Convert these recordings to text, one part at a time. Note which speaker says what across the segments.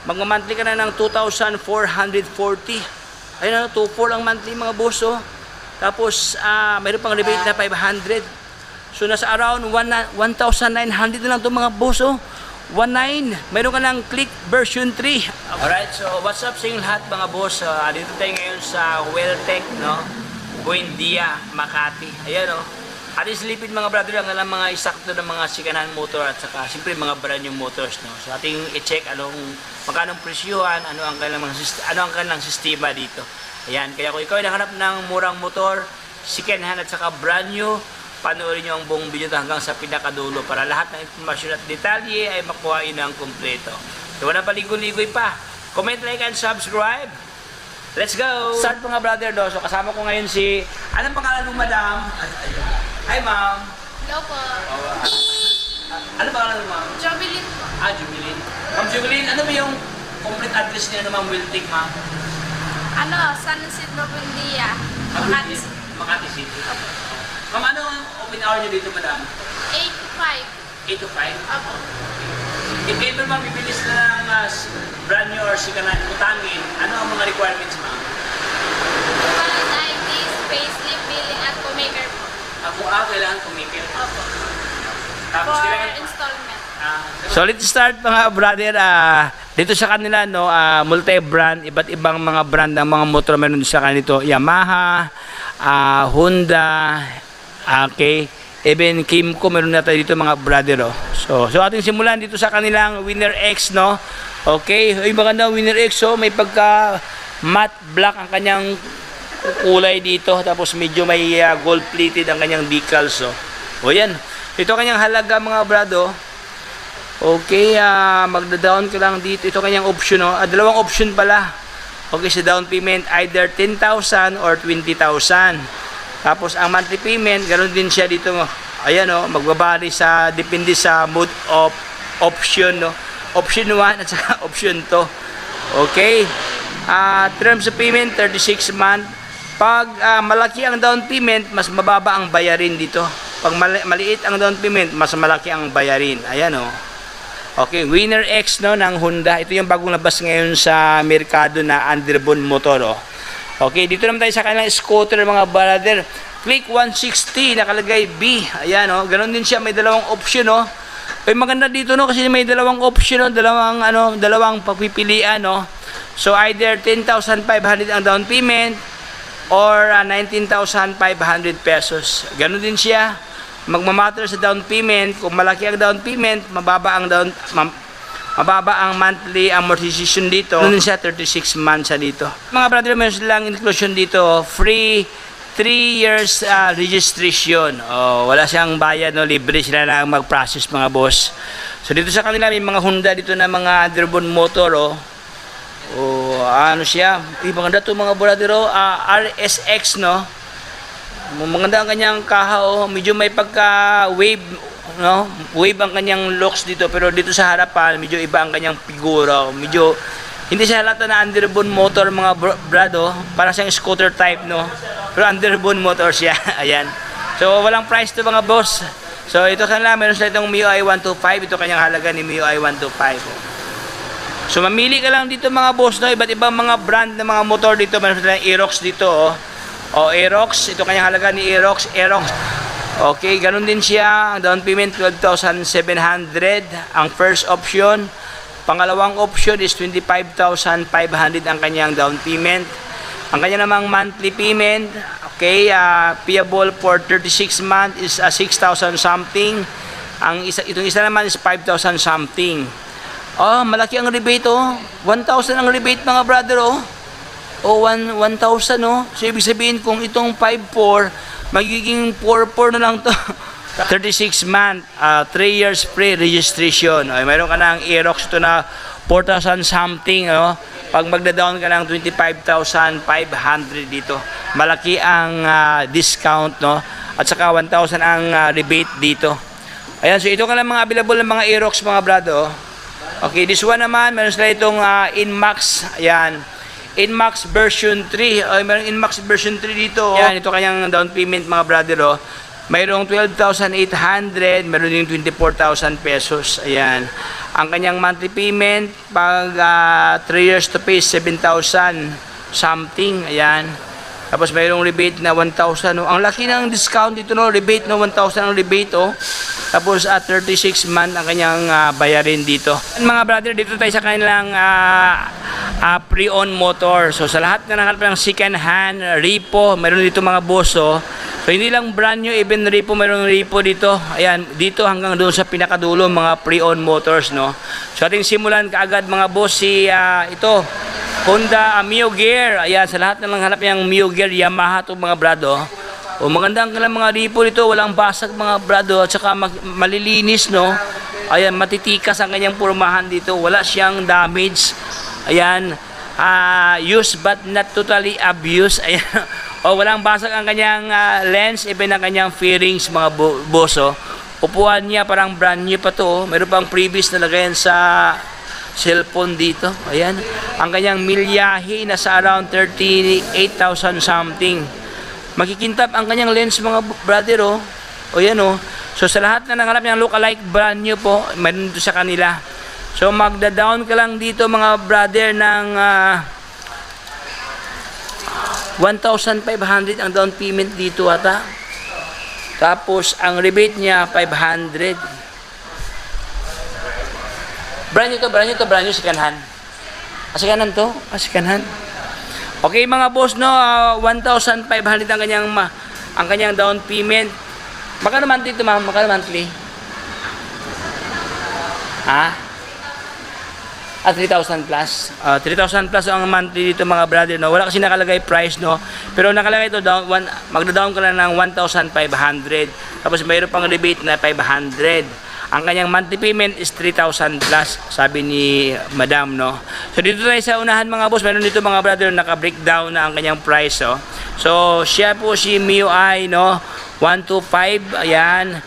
Speaker 1: Mag-monthly ka na ng 2,440. Ayun na, 2,400 ang monthly mga boss, oh. Tapos, mayroon pang rebate na 500. So, nasa around 1,900 na lang ito mga boss, oh. 1,900. Mayroon ka ng Click version 3. Alright, so what's up sa inyo lahat mga boss? Dito tayo ngayon sa Welltech, no? Buendia, Makati. Ayan, oh. At isilipid mga brother, ang alam mga isakto ng mga sikanan motor at saka siyempre mga brand new motors, no? So ating i-check magkano presyuhan, ano ang kanilang sistema dito. Ayan, kaya kung ikaw ay naghanap ng murang motor, second hand at saka brand new, panoorin nyo ang buong video hanggang sa pinakadulo para lahat ng informasyon at detalye ay makuha ng kumpleto. So walang paligoy-ligoy pa. Comment, like, and subscribe. Let's go! Start mga brother, do. So kasama ko ngayon si, anong pangalan mo madam? Hi ma'am!
Speaker 2: Hello po.
Speaker 1: Ano pangalan mo ma'am?
Speaker 2: Jovelyn po.
Speaker 1: Jubilin. Ma'am Jubilin, ano ba yung complete address niya ma'am Welltech ma'am?
Speaker 2: San Isidro, Buendia. Makati City.
Speaker 1: Makati City. Ma'am, ano ang open hour niyo dito madam?
Speaker 2: 8 to 5.
Speaker 1: 8 to 5?
Speaker 2: Opo.
Speaker 1: If ever ma'am, bibilis na ng brand new or sikanan utangin, ano ang mga requirements ma'am?
Speaker 2: Valid ID, payslip, billing, at co-maker po.
Speaker 1: Kailangan kumikil.
Speaker 2: Opo.
Speaker 1: Tapos
Speaker 2: For
Speaker 1: kailangan
Speaker 2: installment.
Speaker 1: So let's start mga brother, dito sa kanila no, multi-brand, iba't ibang mga brand ng mga motor meron sa kanito, Yamaha, Honda, okay, even Kimco meron na tayo dito mga brother, oh. So ating simulan dito sa kanilang Winner X, no. Okay, ay maganda Winner X, so may pagka matte black ang kanyang kulay dito, tapos medyo may gold plated ang kanyang decals, so. O yan, ito kanyang halaga mga brado. Okay, magda-down ka lang dito. Ito kanyang option, no? Dalawang option pala. Okay, sa down payment, either 10,000 or 20,000. Tapos, ang monthly payment, ganoon din siya dito. Ayan, no? Magbabari sa, depende sa mode of option, no? Option 1 at saka option 2. Okay. Terms of payment, 36 month. Pag malaki ang down payment, mas mababa ang bayarin dito. Pag maliit ang down payment, mas malaki ang bayarin. Ayan, no? Okay, Winner X, no, ng Honda. Ito yung bagong labas ngayon sa merkado na underbone motor, oh. Okay, dito naman tayo sa kanilang scooter mga brother. Click 160, nakalagay B. Ayan, oh. Ganon din siya, may dalawang option, oh. Ay maganda dito, no, kasi may dalawang option, no, dalawang pagpipilian, no. So either 10,500 ang down payment or 19,500 pesos. Ganon din siya. Magmamatter sa down payment. Kung malaki ang down payment, mababa ang monthly amortization dito. Ano siya, 36 months siya dito. Mga brother, meron silang inclusion dito, free 3 years registration. Wala siyang bayad, no, libre sila na mag-process mga boss. So dito sa kanila may mga Honda dito na mga underbone motor, ano siya, maganda to mga brother, RSX, no. Maganda ang kanyang kaha, medyo may pagka wave, no? Wave ang kanyang looks dito, pero dito sa harapan medyo iba ang kanyang figura. Medyo hindi siya halata na underbone motor mga brado, para siyang scooter type, no? Pero underbone motor siya. Ayan. So walang price to mga boss. So ito kanila, meron sila itong MIUI 125, ito kanyang halaga ni MIUI 125. So mamili ka lang dito mga boss, no? Iba't ibang mga brand ng mga motor dito, meron sila Aerox dito, Aerox, ito kanyang halaga ni Aerox. Okay, ganun din siya. Ang down payment 12,700 ang first option. Pangalawang option is 25,500 ang kanyang down payment. Ang kanya namang monthly payment, okay, payable for 36 months is 6,000 something. Itong isa naman is 5,000 something. Malaki ang rebate, 1,000 ang rebate mga brother, 1,000, So, ibig sabihin, kung itong 5,400, magiging 4,400 na lang to. 36 month, 3 years free registration. Mayroon ka ng Aerox ito na 4,000 something, Pag magda-down ka ng 25,500 dito, malaki ang discount, no? At saka 1,000 ang rebate dito. Ayan, so ito ka lang mga available ng mga Aerox, mga brado. Okay, this one naman, meron sila itong Inmax. Ayan. Inmax version 3. Mayroong Inmax version 3 dito. Yan, ito kanyang down payment mga brother, mayroong 12,800, mayroon din 24,000 pesos. Ayan. Ang kanyang monthly payment, pag 3 years to pay, 7,000 something. Ayan. Tapos mayroong rebate na 1,000. No? Ang laki ng discount dito, no? Rebate na 1,000 ang rebate, oh. Tapos 36 month ang kanyang bayarin dito. Mga brother, dito tayo sa kanilang pre-owned motor. So sa lahat na nakakalap ng second hand, repo, mayroon dito mga boss, oh. So hindi lang brand new, even repo, mayroong repo dito. Ayan, dito hanggang doon sa pinakadulo, mga pre-owned motors, no. So ating simulan kaagad mga boss si ito, Honda Mio Gear. Ayan, sa lahat na lang hanap niyang Mio Gear, Yamaha to mga brado. O magandang kalang mga repo dito, walang basag mga brado, at saka malilinis, no. Ayan, matitikas ang kanyang pormahan dito, wala siyang damage. Ayan, used but not totally abused. Ayan. O walang basag ang kanyang lens, even ang kanyang fairings mga boso. Upuan niya parang brand new pa to. Meron pang previous na lagayan sa cellphone dito. Ayan. Ang kanyang milyahe nasa around 38,000 something. Makikintap ang kanyang lens mga brother, oh. O yan, oh. So sa lahat na nangalap niyang lookalike brand new po, meron dito sa kanila. So magda-down ka lang dito mga brother ng 1,500 ang down payment dito ata. Tapos ang rebate niya 500. Brand new second hand. Second hand to? Second hand. Okay mga boss, no, 1,500 ang kanyang down payment. Magkano monthly ito, ma'am? Magkano monthly? 3,000 plus. 3,000 plus ang monthly dito mga brother, no. Wala kasi nakalagay price, no. Pero nakalagay ito magda-down ka lang ng 1,500. Tapos mayroon pang rebate na 500. Ang kanyang monthly payment is 3,000 plus, sabi ni Madam, no. So dito tayo sa unahan mga boss, meron dito mga brother naka-breakdown na ang kanyang price, oh. So siya po si MIUI, no. 125, ayan.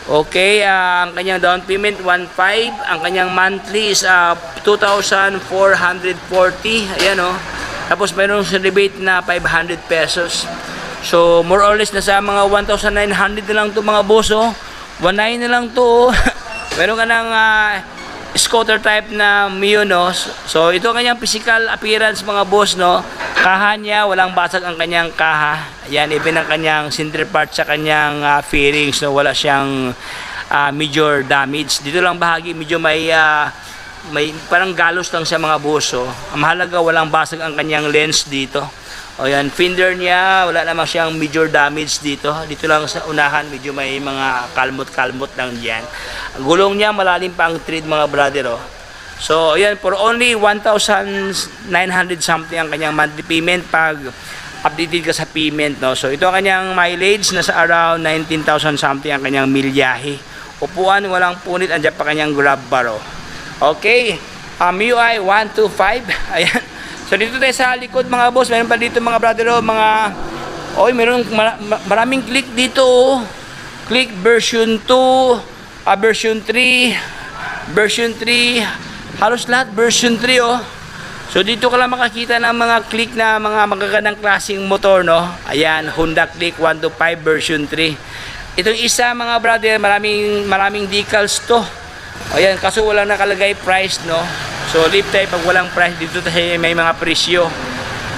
Speaker 1: Okay, ang kanyang down payment 1.5, ang kanyang monthly is 2,440, ayan, oh. Tapos mayroong rebate na 500 pesos. So more or less nasa mga 1,900 na lang to mga boss, oh. 1.9 na lang to, oh. Meron ka ng scooter type na Mio, no. So ito ang kanyang physical appearance mga boss, no. Kaha niya, walang basag ang kanyang kaha. Ayan, even ang kanyang center part sa kanyang fairings, no, wala siyang major damage. Dito lang bahagi medyo may parang galos lang siya mga boss, oh. Ang mahalaga walang basag ang kanyang lens dito. O yan, fender niya, wala namang siyang major damage dito. Dito lang sa unahan, medyo may mga kalmot-kalmot lang diyan. Ang gulong niya, malalim pa ang tread mga brother, oh. So, ayan, for only 1,900 something ang kanyang monthly payment pag updated ka sa payment, no. So, ito ang kanyang mileage, nasa around 19,000 something ang kanyang milyahe. Upuan, walang punit, andyan pa kanyang grab bar, oh. Okay, MIUI 125, ayan. So dito tayo sa likod mga boss, meron pa dito mga brother, oh, meron maraming click dito, oh. Click version 2, version 3, version 3, halos lahat version 3, oh. So dito ka lang makakita ng mga click na mga magagandang klaseng motor, no. Ayan, Honda Click 125 version 3. Itong isa mga brother, maraming decals to. Ayan, kaso walang nakalagay price, no. So leave tayo pag walang price, dito tayo may mga presyo.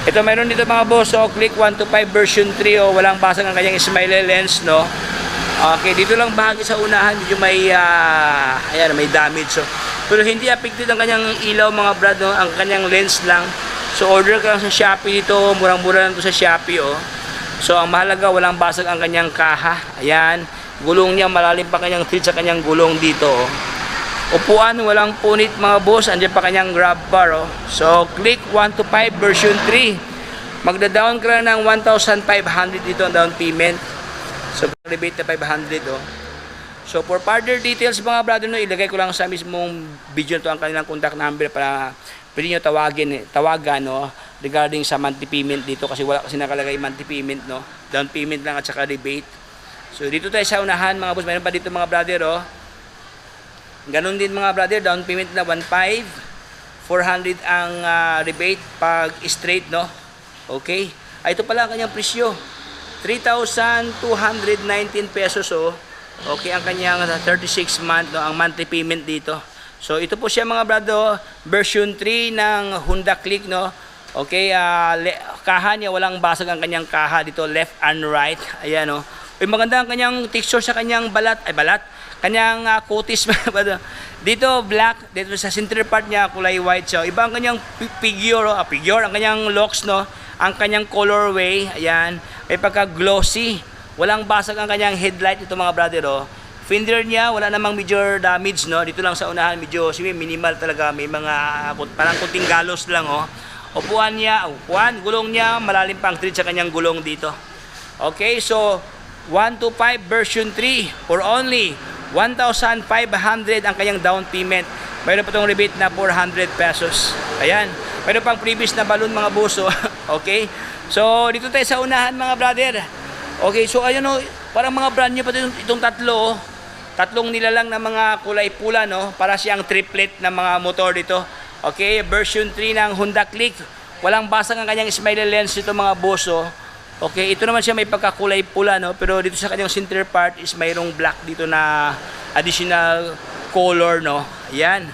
Speaker 1: Ito mayroon dito mga boss, so Click 125 version 3, oh, walang basag ang kanyang smiley lens, no. Okay, dito lang bahagi sa unahan, medyo may ayan, may damage, so. Pero hindi affected ang kanyang ilaw mga brad, no? Ang kanyang lens lang. So order ka lang sa Shopee dito, murang-mura lang to sa Shopee, oh. So ang mahalaga walang basag ang kanyang kaha. Ayan, gulong niya malalim pa kanyang tread sa kanyang gulong dito, oh. Upuan, walang punit mga boss, andyan pa kanyang grab bar, oh. So Click 125 version 3. Magda-down ka lang ng 1,500 dito ang down payment. So rebate na 500, oh. So for further details mga brother, no, ilagay ko lang sa mismong video to ang kanilang contact number para pwede nyo tawagan, no, regarding sa monthly payment dito, kasi wala kasi nakalagay monthly payment, no. Down payment lang at saka rebate. So dito tayo sa unahan mga boss, mayroon pa dito mga brother, oh. Ganon din mga brother, down payment na 1.5, 400 ang rebate pag straight, no. Okay, ito pala ang kanyang presyo, 3,219 pesos oh. Okay, ang kanyang 36 month no, ang monthly payment dito. So ito po siya mga brado, version 3 ng Honda Click no. Okay, kaha niya walang basag ang kanyang kaha dito, left and right. Ayan oh. Uy, maganda ang kanyang texture sa kanyang balat, kanyang kutis dito black, dito sa center part niya kulay white siya. Iba ang kanyang figure, ang kanyang locks no, ang kanyang colorway, ayan, may pagka glossy. Walang basag ang kanyang headlight ito mga brother oh. Fender niya wala namang major damage no. Dito lang sa unahan medyo minimal talaga, may mga parang kunting galos lang oh. Upuan niya, gulong niya malalim pang thread sa kanyang gulong dito. Okay, so 125 version 3 for only 1,500 ang kanyang down payment. Mayroon pa itong rebate na 400 pesos. Ayan, mayroon pang previous na balloon mga buso. Okay, so dito tayo sa unahan mga brother. Okay, so ayun oh, parang mga brand new pa itong tatlo oh. Tatlong nilalang na mga kulay pula no, para siyang triplet na mga motor dito. Okay, version 3 ng Honda Click. Walang basag ang kanyang smiley lens ito mga buso. Okay, ito naman siya may pagkakulay pula no, pero dito sa kanyang center part is mayroong black dito na additional color no. Ayan.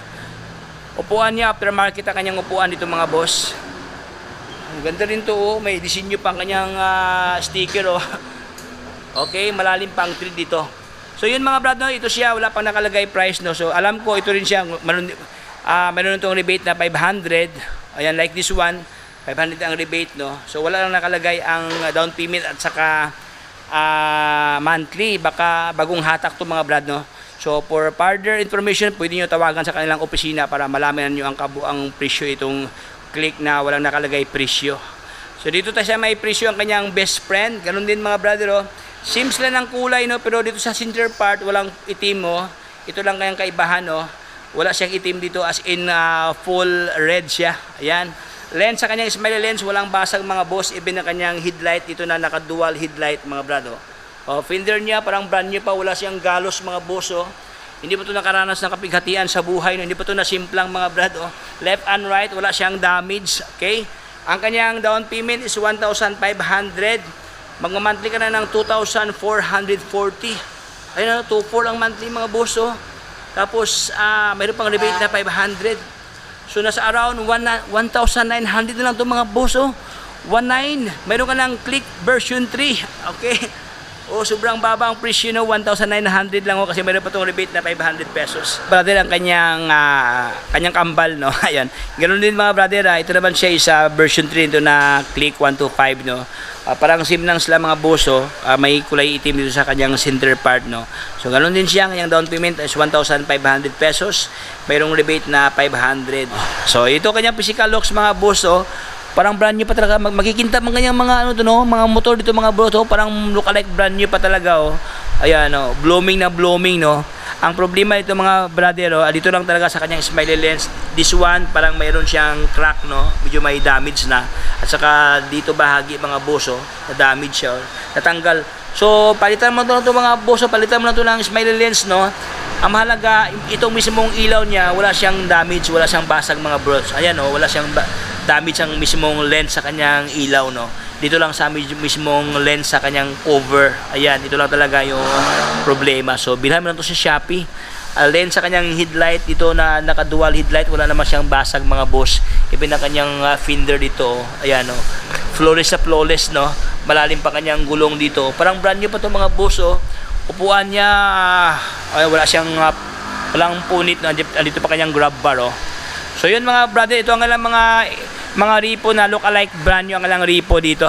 Speaker 1: Upuan niya aftermarket ang kanyang upuan dito mga boss. Ang ganda rin to oh, may disenyo pang kanyang sticker oh. Okay, malalim pang thread dito. So yun mga brad no, ito siya, wala pang nakalagay price no. So alam ko ito rin siya, meron itong rebate na 500. Ayan, like this one, 500 ang rebate no. So wala lang nakalagay ang down payment at saka monthly, baka bagong hatak to mga brad no. So for further information, pwede niyo tawagan sa kanilang opisina para malaman niyo ang kabuang presyo itong Click na walang nakalagay presyo. So dito tayo siya may presyo ang kanyang best friend. Ganun din mga brother oh. Same sila ng kulay no, pero dito sa center part walang itim oh. Ito lang kayang kaibahan oh. Wala siyang itim dito as in full red siya. Ayan. Lens sa kanyang smiley lens walang basag mga boss. Even ang kanyang headlight dito na naka dual headlight mga brado. Oh, fender niya parang brand new pa, wala siyang galos mga boss oh. Hindi pa ito nakaranas ng kapighatian sa buhay no. Hindi pa ito nasimplang mga brad oh. Left and right wala siyang damage. Okay. Ang kanyang down payment is 1,500. Mag-monthly ka na ng 2,440. Ayun na, 2,400 ang monthly mga boss oh. Tapos mayroon pang rebate na 500. So nasa around 1,900 na lang itong mga boss oh. 1,900. Mayroon ka ng Click version 3. Okay. O sobrang baba ang presyo no, 1,900 lang oh, kasi mayroon pa itong rebate na 500 pesos. Brother ang kanyang kambal no. Ayan. Ganoon din mga brother, ito naman siya sa version 3 ito na Click 125 no. Parang same lang sila mga boso, may kulay itim dito sa kanyang center part no. So ganoon din siya, kanyang down payment is 1,500 pesos. Mayroong rebate na 500. So ito kanyang physical looks mga boso. Parang brand new pa talaga. Makikita man kanyang mga ano to no, mga motor dito mga bro to, parang look-alike brand new pa talaga oh. Ayan oh, blooming no. Ang problema dito mga brother oh, dito lang talaga sa kanyang smiley lens. This one parang mayroon siyang crack no, medyo may damage na. At saka dito bahagi mga boso, na damage siya, natanggal. So palitan mo to mga boso, palitan mo na to ng smiley lens no. Ang mahalaga itong mismong ilaw niya, wala siyang damage, wala siyang basag mga bros. Ayan oh, wala siyang damage ang mismong lens sa kanyang ilaw no. Dito lang sa mismong lens sa kanyang cover. Ayan, ito lang talaga yung problema. So bilhan mo lang to sa Shopee. Lens sa kanyang headlight dito na naka dual headlight, wala naman siyang basag mga boss. Even na kanyang fender dito. Ayan oh. Flawless na flawless no. Malalim pa kanyang gulong dito. Parang brand new pa to mga boss oh. Upuan niya wala siyang walang punit no. Andito pa kanyang grab bar oh. So yun mga brother, ito ang alang mga repo na look-alike brand new ang alang repo dito.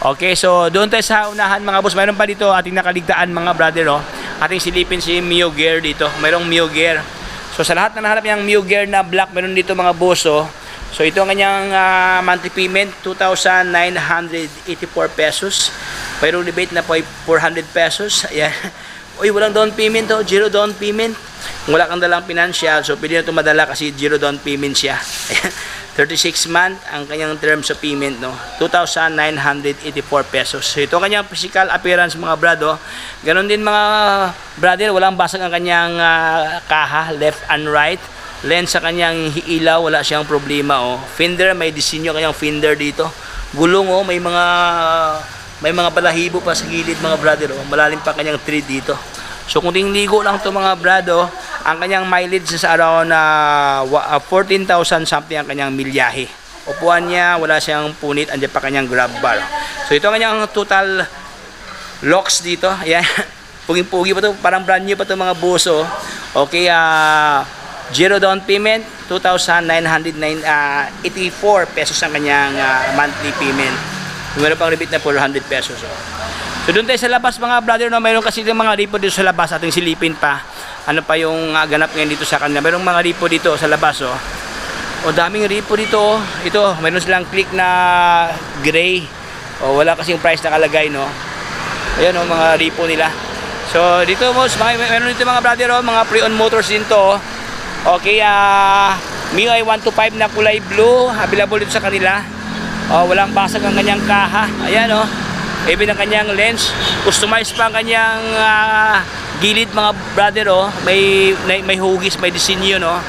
Speaker 1: Okay, so doon tayo sa unahan mga boss. Mayroon pa dito ating nakaligtaan mga brother oh. Ating silipin si Mio Gear dito. Mayroong Mio Gear. So sa lahat na nahanap yung Mio Gear na black, mayroon dito mga boss oh. So ito ang kanyang monthly payment, 2,984 pesos. Mayroong rebate na po 400 pesos. Ayan. Uy, walang down payment to, zero down payment. Kung wala kang dalang financial, so pwede na ito madala kasi zero down payment siya. 36 month ang kanyang terms of payment no, 2,984 pesos. So ito ang kanyang physical appearance mga brado. Ganon din mga brother, walang basag ang kanyang kaha, left and right. Lens sa kanyang ilaw, wala siyang problema oh. Fender, may disenyo kanyang fender dito. Gulong oh, may mga may mga balahibo pa sa gilid mga brother, oh. Malalim pa kanyang tread dito. So kung ligo lang to mga brado, ang kanyang mileage sa around 14,000 something ang kanyang milyahe. Upuan niya, wala siyang punit, andiyan pa kanyang grab bar. So ito ang kanyang total locks dito. Ayan. Puging-pugi pa to, parang brand new pa to mga buso. Okay, zero down payment, 2,984 pesos ang kanyang monthly payment. Meron pang rebate na 400 pesos. So doon tayo sa labas mga brother, no, mayroon kasi yung mga ripo dito sa labas, ating silipin pa. Ano pa yung ganap ngayon dito sa kanila. Mayroong mga ripo dito sa labas, oh. O daming ripo dito, oh. Ito, mayroon silang click na gray. O wala kasing price nakalagay, no. Ayan, oh, mga ripo nila. So dito most mayroon dito mga brother, oh, mga pre-owned motors din to, oh. Okay, MIUI 125 na kulay blue, available dito sa kanila. Oh, walang basag ang kanyang kaha. Ayan, oh. Even ang kanyang lens, customized pa ang kanyang gilid mga brother, oh. May hugis, may disenyo, no.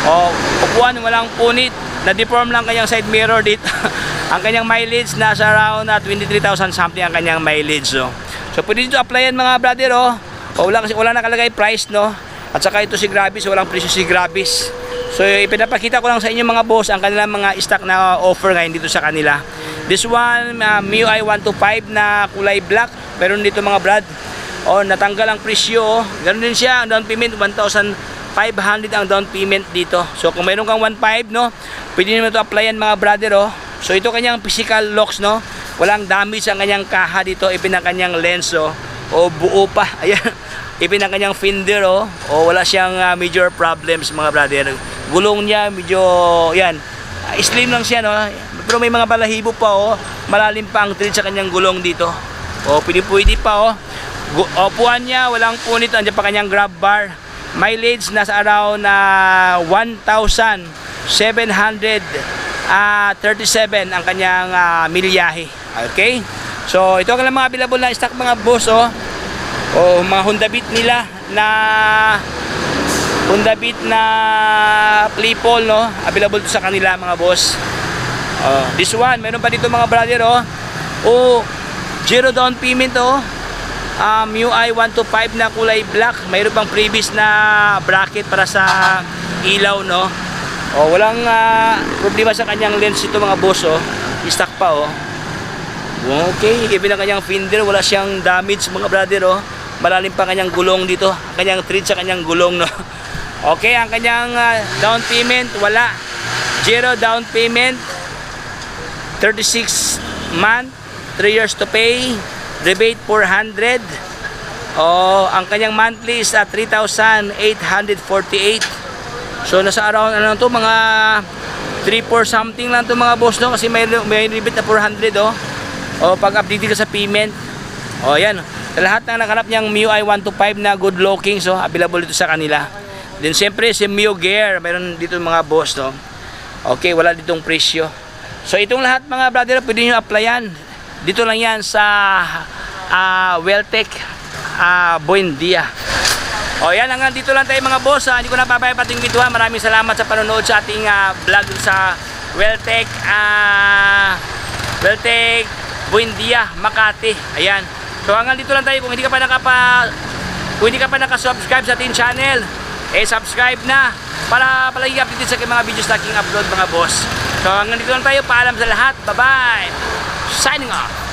Speaker 1: Oh, upuan walang punit, na-deform lang kanyang side mirror dito. Ang kanyang mileage nasa around 23,000 something ang kanyang mileage, no. So pwede dito applyan mga brother, oh. Oh, wala nakalagay price, no. At saka ito si Grabis, walang presyo si Grabis. So ipinapakita ko lang sa inyo mga boss ang kanilang mga stock na offer ngayon dito sa kanila. This one, MIUI 125 na kulay black. Meron dito mga brad. Oh, natanggal ang presyo, oh. Ganun din siya, ang down payment 1,500 ang down payment dito. So kung meron kang 1.5, no, pwede naman ito applyan mga brother, oh. So ito kanyang physical locks, no. Walang damage ang kanyang kaha dito, even ang kanyang lens, oh. O buo pa. Ayan. Even ang kanyang fender, oh. O wala siyang major problems mga brother. Gulong niya medyo yan. Slim lang siya, no. Pero may mga balahibo pa, oh. Malalim pa ang tread sa kanyang gulong dito. O pwede pa, oh. Upuan niya, walang punit, andiyan pa kanyang grab bar. Mileage nasa around 1,737 ang kanyang milyahe. Okay? So ito ang mga available na stock mga boss, oh. O mga Honda Beat nila na Honda Beat na Playful, no. Available to sa kanila mga boss. This one, meron pa dito mga brother, oh. Oh, zero down payment, oh. MIUI 125 na kulay black. Mayroon pang previous na bracket para sa ilaw, no. Oh, walang problema sa kanyang lens ito mga boss, oh. Stock pa, oh. Okay, even ang kanyang fender, wala siyang damage mga brother, oh. Malalim pa kanyang gulong dito, kanyang tread sa kanyang gulong, no. Okay, ang kanyang down payment, wala. Zero down payment, 36 month, 3 years to pay. Rebate 400. Ang kanyang monthly is 3,848. So nasa around ano to, mga 3-4 something lang to mga boss, no, kasi may rebate na 400, oh. Pag update ka sa payment. Yan. Sa lahat ng nakalap niyang MIUI 125 na good looking, so available dito sa kanila. Then siyempre si Mio Gear, mayroon dito mga boss, no. Okay, wala ditong presyo. So itong lahat mga brother, pwede niyo applyan. Dito lang yan sa Welltech Buendia. Yan, hanggang dito lang tayo mga boss. Hindi ko na papayapating videohan. Maraming salamat sa panonood sa ating vlog sa Welltech Buendia, Makati. Ayan. So hanggang dito lang tayo. Kung hindi ka pa naka-subscribe sa ating channel, subscribe na para palagi update sa mga videos na aking upload mga boss. So hanggang dito lang tayo. Paalam sa lahat. Bye-bye. Signing off.